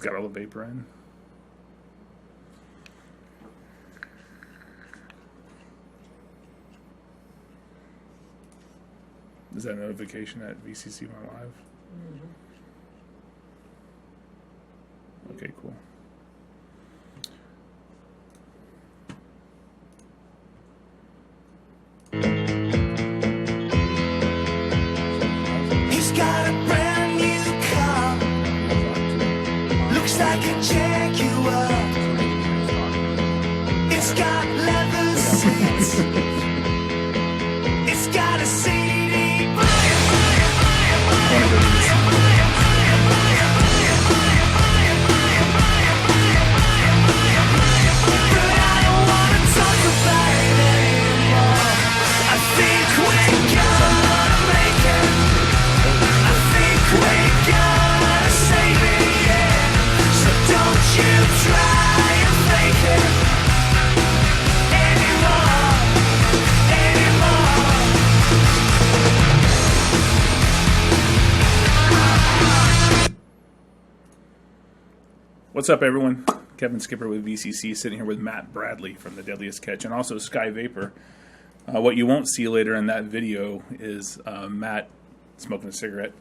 Got all the vapor in. Is that a notification that VCC went live? Okay, cool. He's got a brand new car. Looks like a Jaguar. It's got leather seats. It's got a CD player. But I don't wanna talk about it anymore. I think we're gonna make it. I think we're gonna save it, yeah. So don't you try and fake it anymore, anymore. What's up, everyone? Kevin Skipper with VCC, sitting here with Matt Bradley from the Deadliest Catch, and also Sky Vapor. What you won't see later in that video is Matt smoking a cigarette.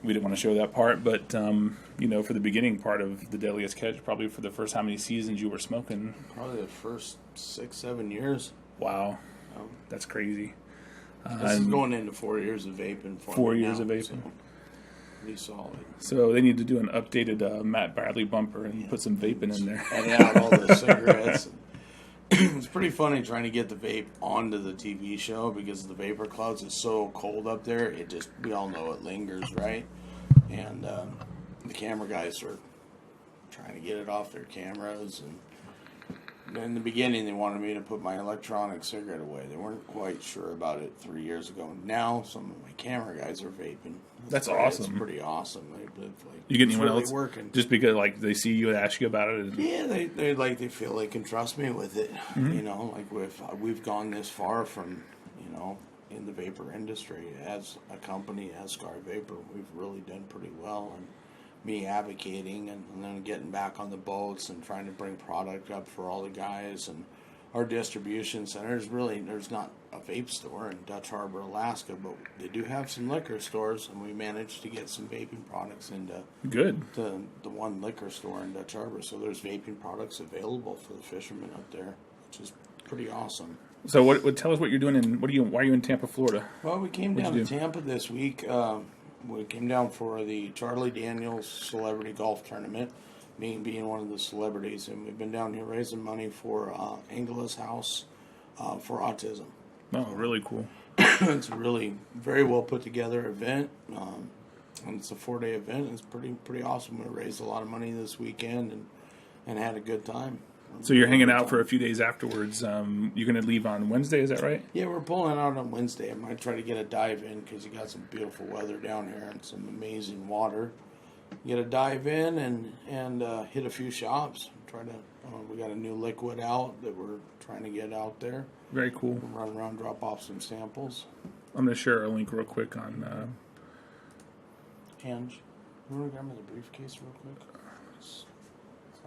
We didn't want to show that part, but you know, for the beginning part of the Deadliest Catch, probably for the first how many seasons you were smoking? Probably the first 6-7 years. Wow, that's crazy. This is going into 4 years of vaping. 4 years now, of vaping. So pretty solid. So they need to do an updated Matt Bradley bumper and put some vaping in there. Edit out all the cigarettes. It's pretty funny trying to get the vape onto the TV show because the vapor clouds is so cold up there. It just, we all know it lingers, right? And the camera guys are trying to get it off their cameras. And in the beginning, they wanted me to put my electronic cigarette away. They weren't quite sure about it 3 years ago. Now, some of my camera guys are vaping. That's pretty, awesome. It's pretty awesome. You get anyone really else working. just because like they see you and ask you about it? Yeah, they feel they can trust me with it. Mm-hmm. You know, like we've gone this far from, you know, in the vapor industry as a company, as Sky Vapor, we've really done pretty well. And me advocating and then getting back on the boats and trying to bring product up for all the guys and our distribution centers. Really, there's not a vape store in Dutch Harbor, Alaska, but they do have some liquor stores, and we managed to get some vaping products into the one liquor store in Dutch Harbor. So there's vaping products available for the fishermen up there, which is pretty awesome. So what? Tell us what you're doing and why are you in Tampa, Florida? Well, we came down to Tampa this week. We came down for the Charlie Daniels Celebrity Golf Tournament, me being one of the celebrities, and we've been down here raising money for Angela's House for autism. Oh, really cool. It's a really very well put together event, and it's a 4-day event. It's pretty awesome. We raised a lot of money this weekend and had a good time. So you're hanging out for a few days afterwards. You're going to leave on Wednesday, is that right? Yeah, we're pulling out on Wednesday. I might try to get a dive in because you got some beautiful weather down here and some amazing water. Get a dive in and hit a few shops. Try to. We got a new liquid out that we're trying to get out there. Very cool. We'll run around, drop off some samples. I'm going to share a link real quick on. Ange, you want to grab me the briefcase real quick?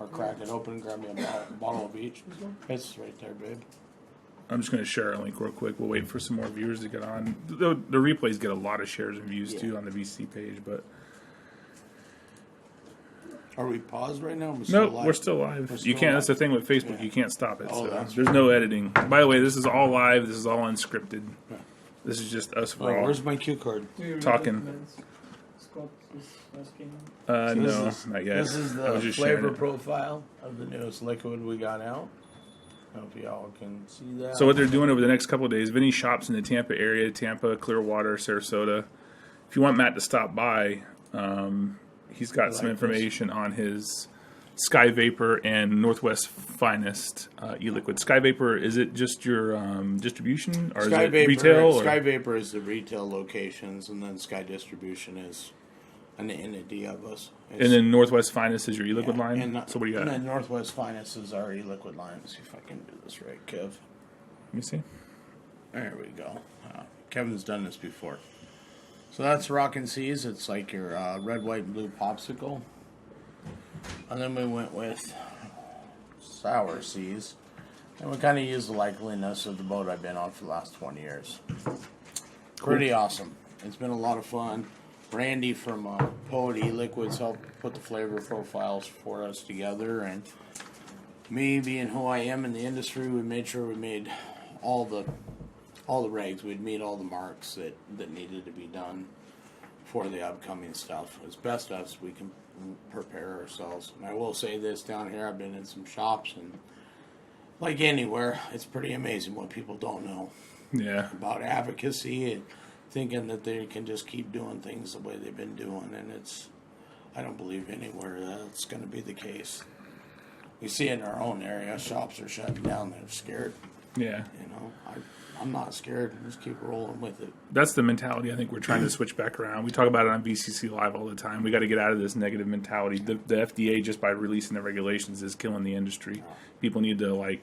Or crack it open and grab me a bottle of each. It's right there, babe. I'm just going to share a link real quick. We'll wait for some more viewers to get on. The replays get a lot of shares and views too on the VC page, but. Are we paused right now? We're still live. You can't. That's the thing with Facebook. You can't stop it. Oh, so there's no editing. By the way, this is all live. This is all unscripted. This is just us for all. Where's my cue card? Talking. No, not yet. This is the flavor profile of the newest liquid we got out. Hope y'all can see that. So what they're doing over the next couple of days, Vinny shops in the Tampa area, Tampa, Clearwater, Sarasota. If you want Matt to stop by, he's got some information on his Sky Vapor and Northwest Finest e-liquid. Sky Vapor, is it just your distribution or Sky is it Vapor, retail? Sky Vapor is the retail locations, and then Sky Distribution is an entity of us. And then Northwest Finest is your e-liquid line? So what do you got? And then Northwest Finest is our e-liquid line. Let's see if I can do this right, Kev. Let me see. There we go. Kevin's done this before. So that's Rockin' Seas. It's like your red, white, and blue popsicle. And then we went with Sour Seas. And we kind of used the likeliness of the boat I've been on for the last 20 years. Pretty awesome. It's been a lot of fun. Randy from Poet E-Liquids helped put the flavor profiles for us together. And me being who I am in the industry, we made sure we made all the regs. We'd meet all the marks that needed to be done for the upcoming stuff as best as we can prepare ourselves. And I will say this, down here I've been in some shops, and like anywhere, it's pretty amazing what people don't know about advocacy and thinking that they can just keep doing things the way they've been doing. And I don't believe anywhere that's going to be the case. We see it in our own area. Shops are shutting down. They're scared. Yeah. You know, I'm not scared. Just keep rolling with it. That's the mentality I think we're trying to switch back around. We talk about it on VCC Live all the time. We got to get out of this negative mentality. The FDA, just by releasing the regulations, is killing the industry. People need to,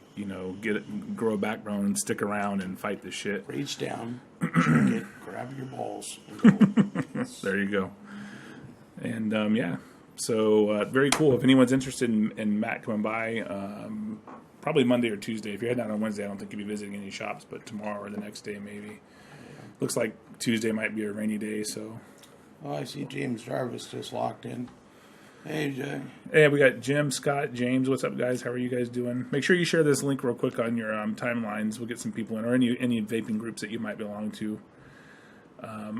grow a backbone and stick around and fight this shit. Reach down, drink it, grab your balls, and go. There you go. And, so very cool. If anyone's interested in Matt coming by, probably Monday or Tuesday. If you're heading out on Wednesday, I don't think you'll be visiting any shops, but tomorrow or the next day maybe. Looks like Tuesday might be a rainy day, so. Oh, I see James Jarvis just locked in. Hey, Jay. Hey, we got Jim, Scott, James. What's up, guys? How are you guys doing? Make sure you share this link real quick on your timelines. We'll get some people in, or any vaping groups that you might belong to.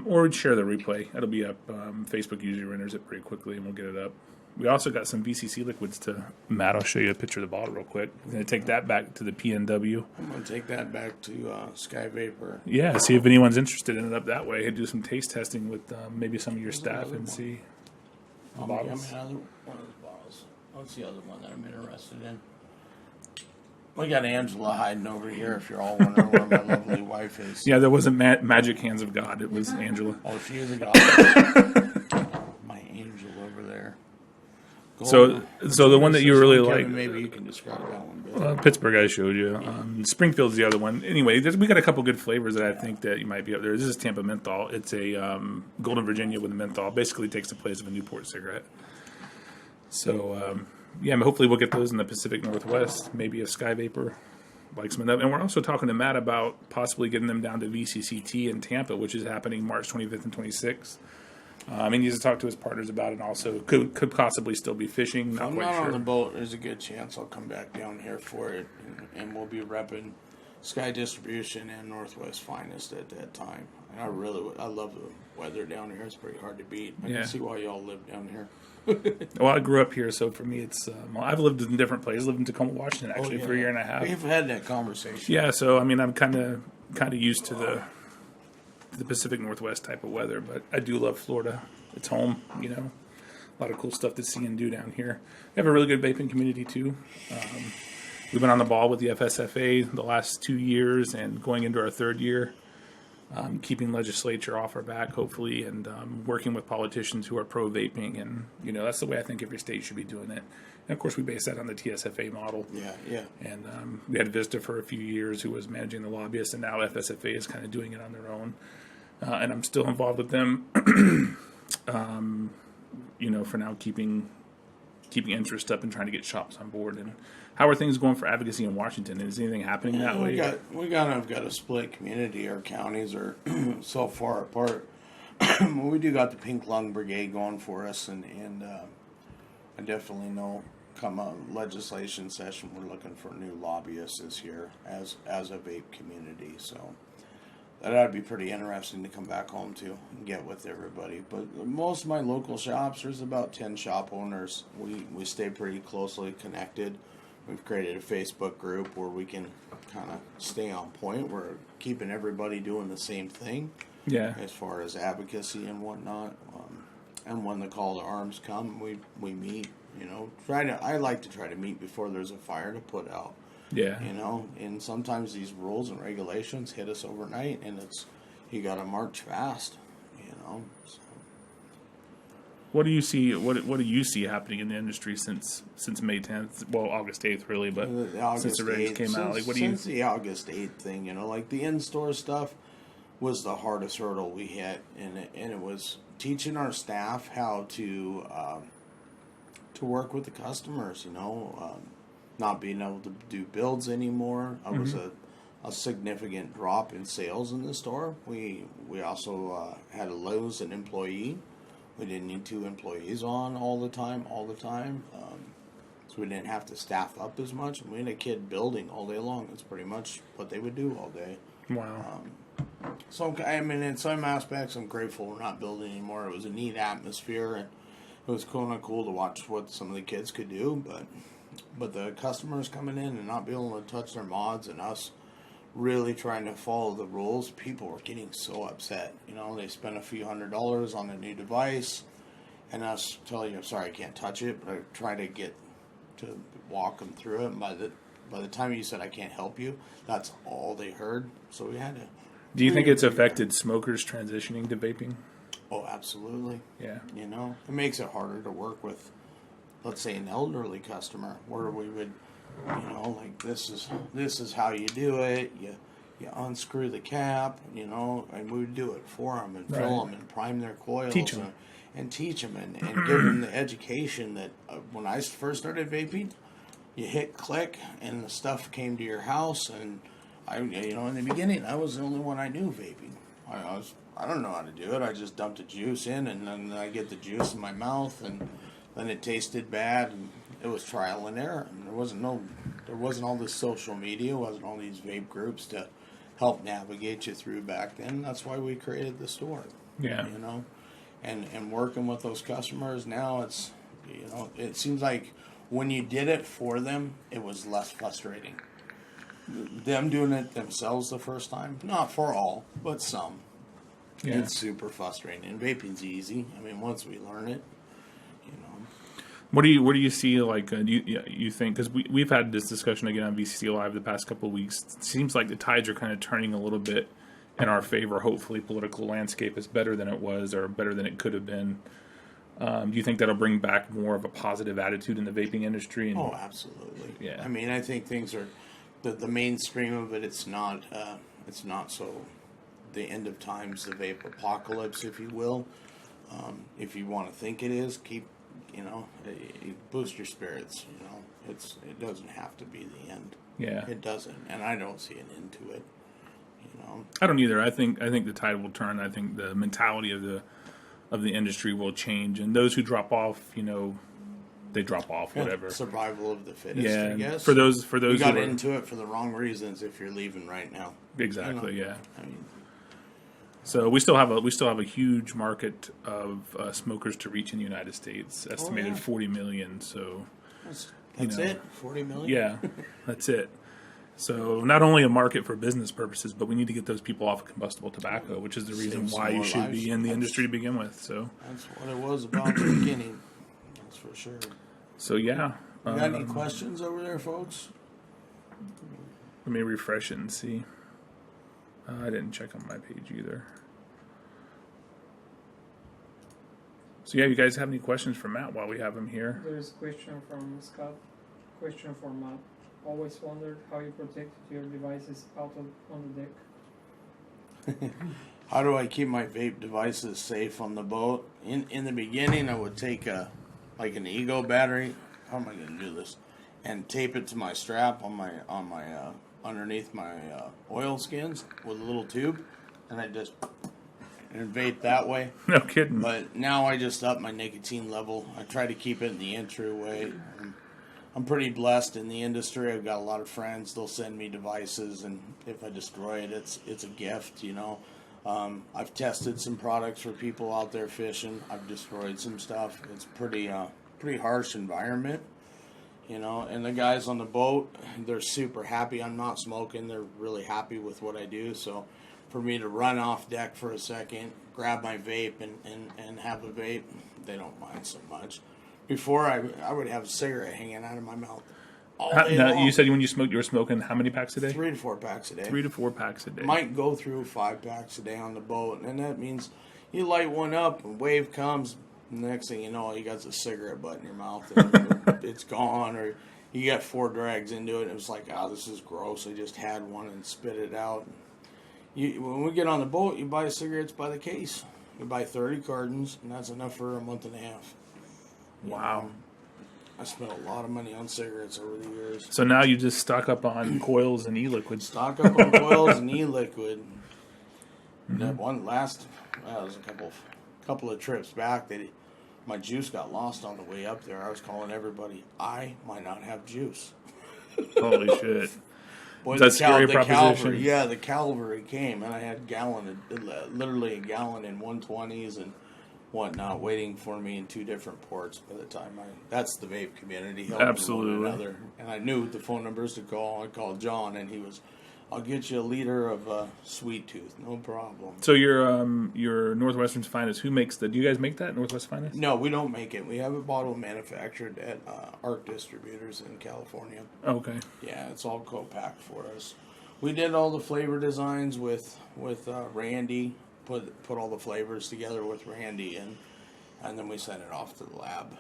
Or share the replay. It'll be up. Facebook usually renders it pretty quickly, and we'll get it up. We also got some VCC liquids to Matt. I'll show you a picture of the bottle real quick. We're going to take that back to the PNW. I'm going to take that back to Sky Vapor. Yeah, see if anyone's interested in it up that way. Do some taste testing with maybe some of your staff and see the bottles. Another one of those bottles. What's the other one that I'm interested in? We got Angela hiding over here if you're all wondering where my lovely wife is. Yeah, there wasn't magic hands of God. It was Angela. Oh, she is a god. My angel over there. So the one that you really like, maybe you can describe that one. Pittsburgh, I showed you. Springfield's the other one. Anyway, we got a couple good flavors that I think that you might be up there. This is Tampa menthol. It's a Golden Virginia with a menthol. Basically takes the place of a Newport cigarette. So hopefully we'll get those in the Pacific Northwest. Maybe a Sky Vapor like some of them. And we're also talking to Matt about possibly getting them down to VCCT in Tampa, which is happening March 25th and 26th. He needs to talk to his partners about it, and also could possibly still be fishing. If I'm not on the boat, there's a good chance I'll come back down here for it, and we'll be repping Sky Distribution and Northwest Finest at that time. And I love the weather down here. It's pretty hard to beat. I can see why y'all live down here. Well, I grew up here, so for me, it's I've lived in different places. Lived in Tacoma, Washington, actually, for a year and a half. We've had that conversation. Yeah, so I'm kind of used to the Pacific Northwest type of weather, but I do love Florida. It's home, A lot of cool stuff to see and do down here. We have a really good vaping community too. We've been on the ball with the FSFA the last 2 years and going into our third year, keeping legislature off our back, hopefully, and working with politicians who are pro-vaping. And, that's the way I think every state should be doing it. And, of course, we base that on the TSFA model. Yeah. And we had Vista for a few years who was managing the lobbyists, and now FSFA is kind of doing it on their own. And I'm still involved with them, for now, keeping interest up and trying to get shops on board. And how are things going for advocacy in Washington? Is anything happening that way? We got a split community. Our counties are so far apart. We do got the Pink Lung Brigade going for us, and I definitely know come a legislation session, we're looking for new lobbyists this year as a vape community. So that ought to be pretty interesting to come back home to and get with everybody. But most of my local shops, there's about 10 shop owners. We stay pretty closely connected. We've created a Facebook group where we can kind of stay on point. We're keeping everybody doing the same thing. Yeah. As far as advocacy and whatnot. And when the call to arms come, we meet. I like to try to meet before there's a fire to put out. Yeah. And sometimes these rules and regulations hit us overnight, and you got to march fast. So. What do you see? What do you see happening in the industry since May 10th? Well, August 8th, really, but since the regs came out, like, what do you? Since the August 8th thing, like the in-store stuff was the hardest hurdle we hit, and it was teaching our staff how to work with the customers. Not being able to do builds anymore. It was a significant drop in sales in the store. We also had to lose an employee. We didn't need 2 employees on all the time. So we didn't have to staff up as much. We had a kid building all day long. That's pretty much what they would do all day. Wow. So, in some aspects, I'm grateful we're not building anymore. It was a neat atmosphere, and it was kind of cool to watch what some of the kids could do. But the customers coming in and not being able to touch their mods, and us really trying to follow the rules, people were getting so upset. They spent a few $100s on a new device, and us telling you, I'm sorry, I can't touch it, but I try to get to walk them through it. And by the time you said I can't help you, that's all they heard. So we had to. Do you think it's affected smokers transitioning to vaping? Oh, absolutely. Yeah. It makes it harder to work with, let's say, an elderly customer, where we would, like this is how you do it. You unscrew the cap, and we would do it for them and fill them and prime their coils. Teach them. And teach them and give them the education that when I first started vaping, you hit click and the stuff came to your house. And in the beginning, I was the only one I knew vaping. I don't know how to do it. I just dumped the juice in, and then I get the juice in my mouth, and then it tasted bad, and it was trial and error. And there wasn't all this social media, wasn't all these vape groups to help navigate you through back then. That's why we created the store. Yeah. And working with those customers now, it's it seems like when you did it for them, it was less frustrating. Them doing it themselves the first time, not for all, but some. Yeah. It's super frustrating. And vaping's easy. Once we learn it, What do you see? Like, do you think? Because we've had this discussion again on VCC Live the past couple of weeks. It seems like the tides are kind of turning a little bit in our favor. Hopefully, political landscape is better than it was, or better than it could have been. Do you think that'll bring back more of a positive attitude in the vaping industry? Oh, absolutely. Yeah. I think things are the mainstream of it. It's not so the end of times, the vape apocalypse, if you will. If you want to think it is, keep. Boost your spirits. It doesn't have to be the end. Yeah, it doesn't, and I don't see an end to it. I don't either. I think the tide will turn. I think the mentality of the industry will change, and those who drop off, they drop off. Whatever. Survival of the fittest. Yeah. I guess. For those you got into it for the wrong reasons. If you're leaving right now. Exactly. Yeah. So we still have a huge market of smokers to reach in the United States, estimated 40 million. So that's it, 40 million. Yeah, that's it. So not only a market for business purposes, but we need to get those people off of combustible tobacco, which is the reason why you should be in the industry to begin with. So that's what it was about in the beginning. That's for sure. So yeah. You got any questions over there, folks? Let me refresh it and see. I didn't check on my page either. So yeah, you guys have any questions for Matt while we have him here? There's a question from Scott. Question for Matt. Always wondered how you protect your devices out on the deck. How do I keep my vape devices safe on the boat? In the beginning, I would take an Ego battery. How am I going to do this? And tape it to my strap on my underneath my oil skins with a little tube, and I just vape that way. No kidding. But now I just up my nicotine level. I try to keep it in the entryway. I'm pretty blessed in the industry. I've got a lot of friends. They'll send me devices, and if I destroy it, it's a gift. I've tested some products for people out there fishing. I've destroyed some stuff. It's pretty harsh environment. And the guys on the boat, they're super happy I'm not smoking. They're really happy with what I do. So for me to run off deck for a second, grab my vape and have a vape, they don't mind so much. Before, I would have a cigarette hanging out of my mouth all day long. You said when you smoked, you were smoking how many packs a day? 3 to 4 packs a day. 3 to 4 packs a day. Might go through 5 packs a day on the boat. And that means you light one up, and wave comes, Next thing you know, you got a cigarette butt in your mouth, and it's gone, or you got 4 drags into it, and it was like, oh, this is gross. I just had one and spit it out. When we get on the boat, you buy cigarettes by the case. You buy 30 cartons, and that's enough for a month and a half. Wow. I spent a lot of money on cigarettes over the years. So now you just stock up on coils and e-liquids. Stock up on coils and e-liquid. That one last, it was a couple of trips back that my juice got lost on the way up there. I was calling everybody, I might not have juice. Holy shit. Boy, That's a scary the proposition. the cavalry came, and I had literally a gallon in 120s and whatnot waiting for me in 2 different ports by the time that's the vape community helping Absolutely. one another. And I knew the phone numbers to call. I called John, and he was, I'll get you a liter of Sweet Tooth, no problem. So your Northwestern's Finest, who makes that? Do you guys make that, Northwest Finest? No, we don't make it. We have it bottle manufactured at ARC Distributors in California. Okay. Yeah, it's all co-packed for us. We did all the flavor designs with Randy. Put all the flavors together with Randy, and then we sent it off to the lab.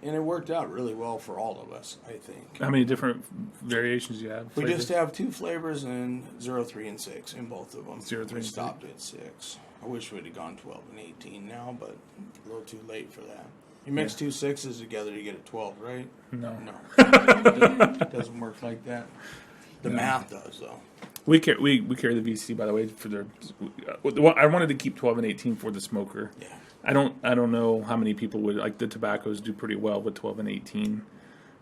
And it worked out really well for all of us, I think. How many different variations do you have? We just have 2 flavors in 0, 3, and 6 in both of them. 0, 3, we and stopped at 6. I wish we'd have gone 12 and 18 now, but a little too late for that. You mix 2 6s together, you get a 12, right? No. It doesn't work like that. The math does, though. We carry the VC, by the way, for their. I wanted to keep 12 and 18 for the smoker. Yeah. I don't know how many people would like the tobaccos do pretty well with 12 and 18.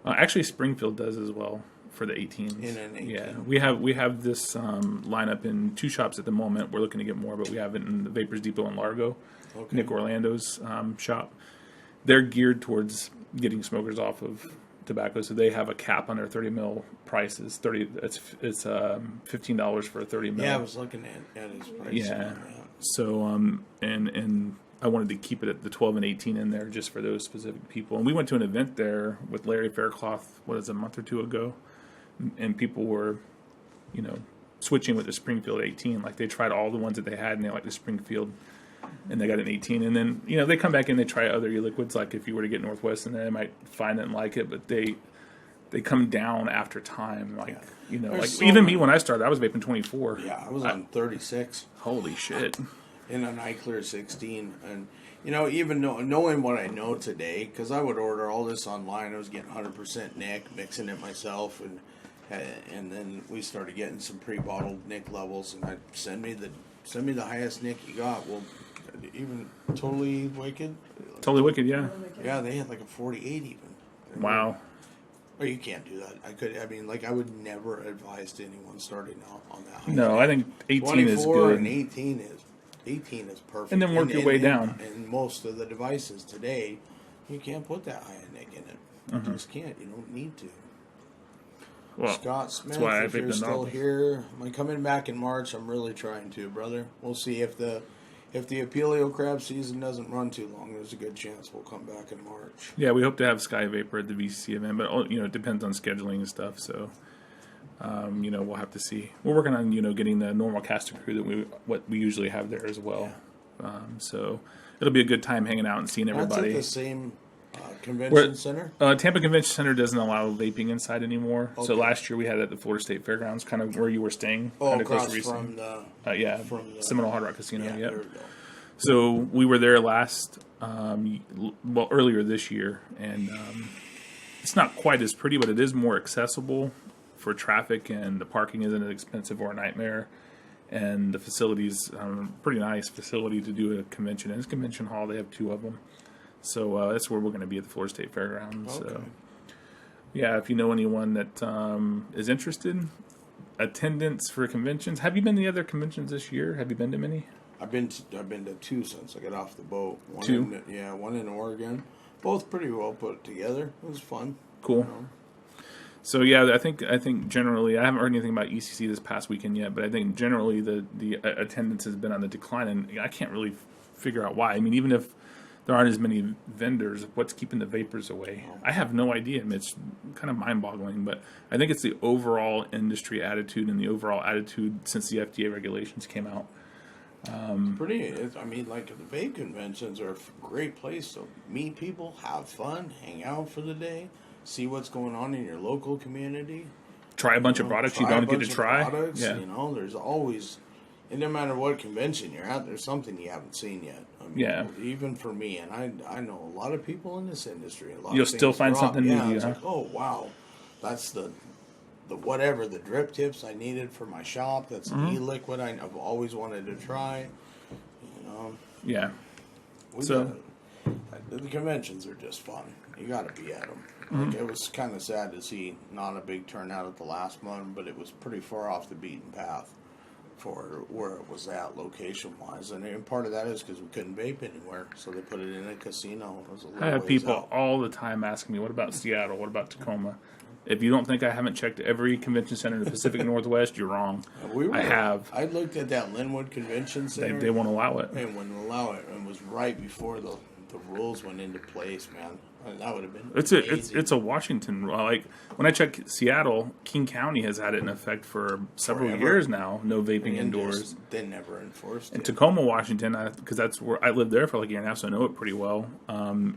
Actually, Springfield does as well for the 18s. In an 18. Yeah, we have this lineup in 2 shops at the moment. We're looking to get more, but we have it in the Vapors Depot in Largo, Okay. Nick Orlando's shop. They're geared towards getting smokers off of tobacco, so they have a cap on their 30 mil prices. It's $15 for a 30 mil. Yeah, I was looking at his price. Yeah. So and I wanted to keep it at the 12 and 18 in there just for those specific people. And we went to an event there with Larry Faircloth, a month or 2 ago, and people were, switching with the Springfield 18. Like they tried all the ones that they had, and they liked the Springfield, and they got an 18. And then they come back and they try other e-liquids. Like if you were to get Northwest, and they might find it and like it, but they come down after time. Like even me when I started, I was vaping 24. Yeah, I was on 36. Holy shit. In an iClear 16, and even knowing what I know today, because I would order all this online. I was getting 100% Nick, mixing it myself, and then we started getting some pre-bottled Nick levels, and I'd send me the highest Nick you got. Well, even Totally Wicked, Yeah. yeah, they had like a 48 even. Wow. Or you can't do that. I would never advise to anyone starting out on that high. No, I think 18 is 24 good. and 18 is perfect. And then work your way down. And most of the devices today, you can't put that high a Nick in it. You just can't. You don't need to. Well, Scott Smith, that's why I if vape you're the still novel. here, am I coming back in March? I'm really trying to, brother. We'll see if the Apelio crab season doesn't run too long. There's a good chance we'll come back in March. Yeah, we hope to have Sky Vapor at the VCC event, but it depends on scheduling and stuff. So, we'll have to see. We're working on getting the normal caster crew that we usually have there as well. So it'll be a good time hanging out and seeing everybody. That's at the same convention center. Tampa Convention Center doesn't allow vaping inside anymore. Okay. So last year we had it at the Florida State Fairgrounds, kind of where you were staying. Oh, kind of close across to Reese. from the from the Seminole Hard Rock Casino. yeah. Yep. There we go. So we were there earlier this year, and it's not quite as pretty, but it is more accessible for traffic, and the parking isn't as expensive or a nightmare. And the facility's pretty nice facility to do a convention. And it's a convention hall. They have 2 of them. So that's where we're going to be at the Florida State Fairgrounds. Okay. So, yeah, if you know anyone that is interested, attendance for conventions. Have you been to the other conventions this year? Have you been to many? I've been to 2 since I got off the boat. One 2? One in Oregon. Both pretty well put together. It was fun. Cool. So yeah, I think generally, I haven't heard anything about ECC this past weekend yet, but I think generally the attendance has been on the decline, and I can't really figure out why. I mean, even if there aren't as many vendors, what's keeping the vapors away? I have no idea. I mean, it's kind of mind-boggling, but I think it's the overall industry attitude and the overall attitude since the FDA regulations came out. I mean, like the vape conventions are a great place to meet people, have fun, hang out for the day, see what's going on in your local community. Try a bunch of products you Try a don't get to bunch of try. products, Yeah. You know, there's always, and no matter what convention you're at, there's something you haven't seen yet. I mean, Yeah. Even for me, and I know a lot of people in this industry. A lot You'll of still things find drop. something new, Yeah, it's huh? like, oh wow, that's the whatever the drip tips I needed for my shop. That's Mm-hmm. an e-liquid I've always wanted to try. You know, Yeah. we So- the conventions are just fun. You got to be at them. Mm-hmm. Like, it was kind of sad to see not a big turnout at the last one, but it was pretty far off the beaten path for where it was at location wise. And part of that is because we couldn't vape anywhere, so they put it in a casino. It was a little I have ways people out. all the time asking me, what about Seattle? What about Tacoma? If you don't think I haven't checked every convention center in the Pacific Northwest, you're wrong. I have. I looked at that Linwood Convention Center. They won't allow it. They wouldn't allow it. And it was right before the rules went into place, man. That would have been It's a Washington. Like when I check Seattle, King County has had it in effect for several Forever. years now. No vaping And indoors. they never enforced In it. Tacoma, Washington, because that's where I lived there for like a year and a half, so I know it pretty well.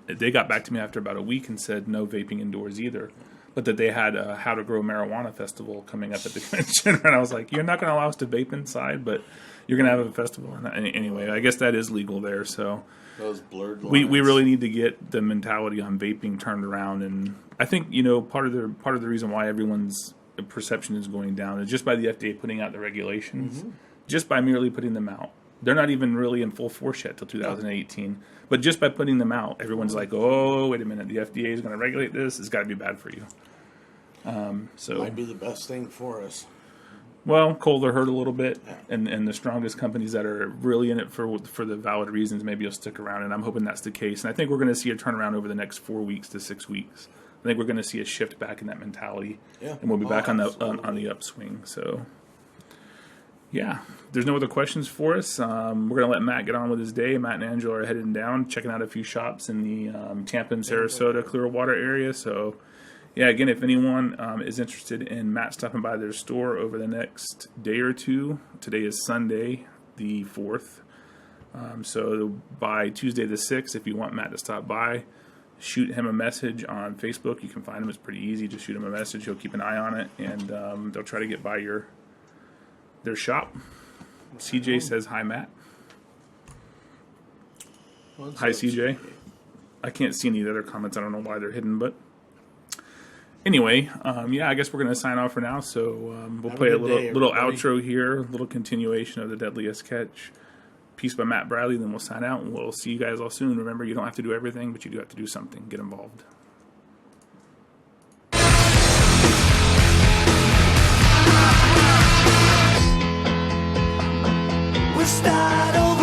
They got back to me after about a week and said no vaping indoors either, but that they had a How to Grow Marijuana festival coming up at the convention, and I was like, you're not going to allow us to vape inside, but you're going to have a festival. And anyway, I guess that is legal there, so. Those blurred lines. We really need to get the mentality on vaping turned around, and I think part of the reason why everyone's perception is going down is just by the FDA putting out the regulations, just by merely putting them out. They're not even really in full force yet till 2018, but just by putting them out, everyone's like, "Oh, wait a minute, the FDA is going to regulate this. It's got to be bad for you." So might be the best thing for us. well, cold or hurt a little bit, and the strongest companies that are really in it for the valid reasons, maybe you'll stick around, and I'm hoping that's the case. And I think we're going to see a turnaround over the next 4 weeks to 6 weeks. I think we're going to see a shift back in that mentality, Yeah. and we'll be back on absolutely. the upswing. So, yeah, there's no other questions for us. We're going to let Matt get on with his day. Matt and Angela are heading down, checking out a few shops in the Tampa and Sarasota, Clearwater area. So. Yeah, again, if anyone is interested in Matt stopping by their store over the next day or two, today is Sunday, the 4th. So by Tuesday the 6th, if you want Matt to stop by, shoot him a message on Facebook. You can find him. It's pretty easy. Just shoot him a message. He'll keep an eye on it, and they'll try to get by their shop. CJ says, hi, Matt. What's Hi, up, CJ. I can't see any of the other comments. I don't know why they're hidden, but... Anyway, yeah, I guess we're going to sign off for now. So we'll Have a play a good little day, little everybody. outro here, a little continuation of the Deadliest Catch. Piece by Matt Bradley, then we'll sign out, and we'll see you guys all soon. Remember, you don't have to do everything, but you do have to do something. Get involved. We'll start over.